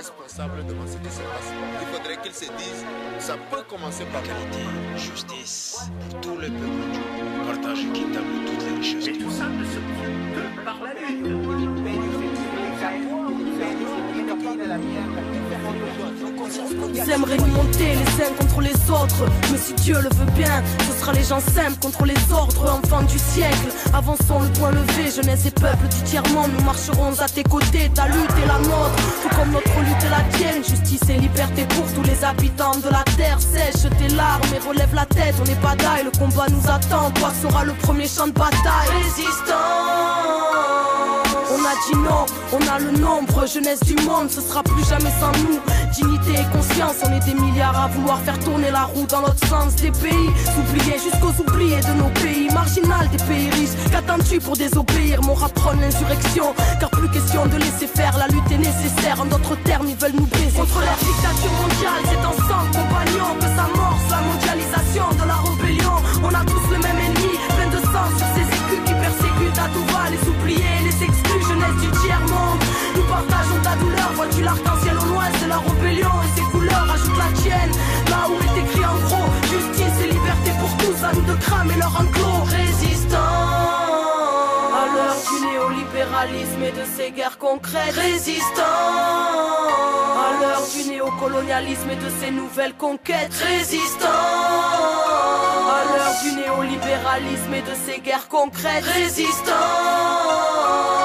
responsables devant ce qui se passe. Il faudrait qu'ils se disent, ça peut commencer par égalité, justice pour tout le peuple, partage équitable toutes les richesses. Et tout ça ne se tient que par la lutte. Ils aimeraient nous monter les uns contre les autres, mais si Dieu le veut bien, ce sera les gens simples contre les ordres, enfants du siècle. Avançons le point levé, jeunesse et peuple du tiers-monde. Nous marcherons à tes côtés, ta lutte est la nôtre, tout comme notre lutte est la tienne. Justice et liberté pour tous les habitants de la terre. Sèche tes larmes et relève la tête, on est bataille, le combat nous attend. Toi sera le premier champ de bataille. Résistants, on a dit non, on a le nombre, jeunesse du monde, ce sera plus jamais sans nous. Dignité et conscience, on est des milliards à vouloir faire tourner la roue dans l'autre sens des pays. Oubliés jusqu'aux oubliés de nos pays, marginal des pays riches. Qu'attends-tu pour désobéir? Mon rap prône l'insurrection, car plus question de laisser faire, la lutte est nécessaire. En d'autres termes, ils veulent nous briser contre la dictature mondiale. C'est ensemble, compagnons, que s'amorce la mondialisation de la rébellion. On a tous le même ennemi, plein de sang sur ces écus qui persécutent à tout va. Les oubliés, les exclus, jeunesse du tiers-monde. Nous partageons ta douleur, vois-tu l'arc-en-ciel au loin, c'est la rébellion et ses couleurs, ajoute la tienne. Là où est écrit en gros, justice et liberté pour tous, à nous de cramer leur enclos. Résistants à l'heure du néolibéralisme et de ses guerres concrètes. Résistants à l'heure du néocolonialisme et de ses nouvelles conquêtes. Résistants à l'heure du néolibéralisme et de ses guerres concrètes. Résistants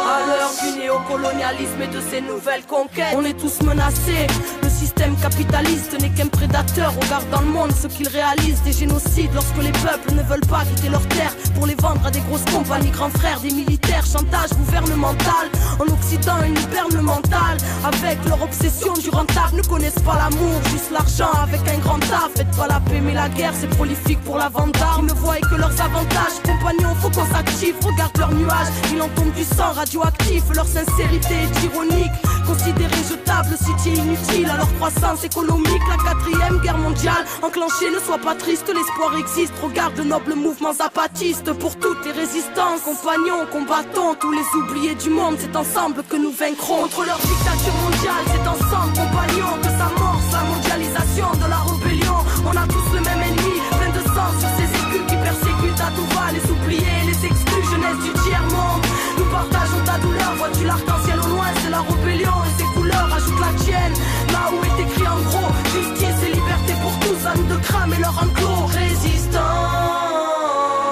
à l'heure du néocolonialisme et de ses nouvelles conquêtes. On est tous menacés, le système capitaliste n'est qu'un prédateur. Regarde dans le monde ce qu'il réalise, des génocides lorsque les peuples ne veulent pas quitter leurs terres pour les vendre à des grosses compagnies, grands frères, des militaires, chantage gouvernemental. En Occident, une hiberne mentale avec leur obsession du rentable. Ne connaissent pas l'amour, juste l'argent avec un grand A. Faites pas la paix mais la guerre, c'est prolifique pour la vente d'armes. Ils ne voient que leurs avantages, compagnons, faut qu'on s'active. Regarde leurs nuages, il en tombe du sang radioactif. Leur sincérité est ironique, considérée jetable, cité inutile à leur croissance économique. La 4e guerre mondiale enclenchée, ne sois pas triste, l'espoir existe. Regarde le noble mouvement zapatiste. Pour toutes les résistances, compagnons, combattons tous les oubliés du monde. C'est ensemble que nous vaincrons contre leur dictature mondiale. C'est ensemble, compagnons, que s'amorce la mondialisation de la rébellion. On a tous le même ennemi, plein de sang sur ces écus qui persécutent à tout va. Les oubliés, les exclus, jeunesse du tiers-monde. Nous partageons ta douleur, vois-tu l'arc-en-ciel au loin, c'est la rébellion et ses couleurs, ajoute la tienne. Là où est écrit en gros, justice et liberté pour tous, à nous de cramer leur enclos. Résistants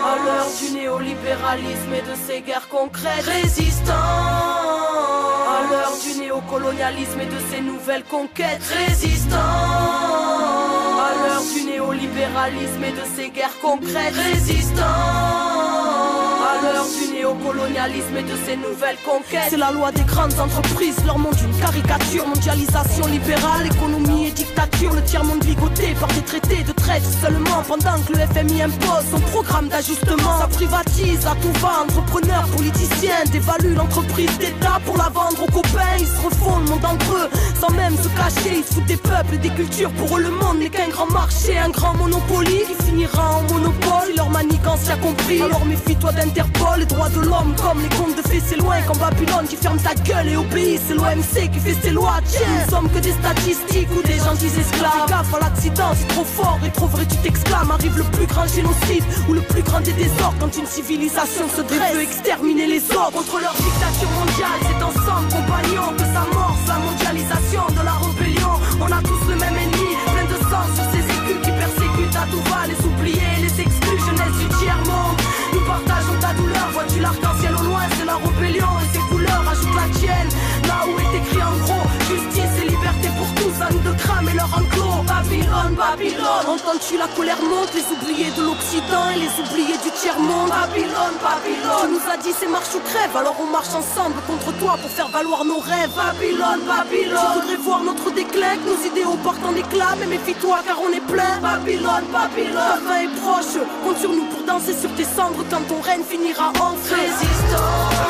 à l'heure du néolibéralisme et de ses guerres concrètes. Résistants à l'heure du néocolonialisme et de ses nouvelles conquêtes. Résistants à l'heure du néolibéralisme et de ses guerres concrètes. Résistants à l'heure du néocolonialisme et de ses nouvelles conquêtes. C'est la loi des grandes entreprises, leur monde une caricature. Mondialisation libérale, économie et dictature. Le tiers-monde ligoté par des traités de traite seulement. Pendant que le FMI impose son programme d'ajustement, ça privatise à tout va. Entrepreneurs, politiciens dévaluent l'entreprise d'État pour la vendre aux copains. Ils se refont le monde entre eux sans même se cacher. Ils se foutent des peuples et des cultures. Pour eux le monde n'est qu'un grand marché, un grand monopoly qui finira en monopole. Si leur manigance y a compris, alors méfie-toi d'Interpol. Les droits de l'homme comme les contes de fées, c'est loin. Comme Babylone qui ferme ta gueule et obéit, c'est l'OMC qui fait ses lois. Tiens, nous sommes que des statistiques ou des gentils esclaves. Fais gaffe à l'accident, c'est trop fort et trop vrai, tu t'exclames. Arrive le plus grand génocide ou le plus grand des désordres quand une civilisation se dresse et veut exterminer les autres. Contre leur dictature mondiale, c'est ensemble, compagnons, que s'amorce la mondialisation de la rébellion. On a tous le même ennemi, plein de sang sur ces écus qui persécutent à tout va. Les oubliés, les exclus, jeunesse du tiers-monde. Nous partageons ta douleur, vois-tu l'arc-en-ciel au loin, c'est la rébellion et ses couleurs, ajoute la tienne. Là où est écrit en gros, justice et liberté pour tous, à nous de cramer leur enclos. Babylone, Babylone, entends-tu la colère monte, les oubliés de l'Occident et les oubliés du tiers-monde. Babylone, Babylone, tu nous as dit c'est marche ou crève, alors on marche ensemble contre toi pour faire valoir nos rêves. Babylone, Babylone, tu voudrais voir notre déclin, que nos idéaux partent en éclats, mais méfie-toi car on est plein. Babylone, Babylone, ta fin est proche, compte sur nous pour danser sur tes cendres quand ton règne finira enfin. Résistants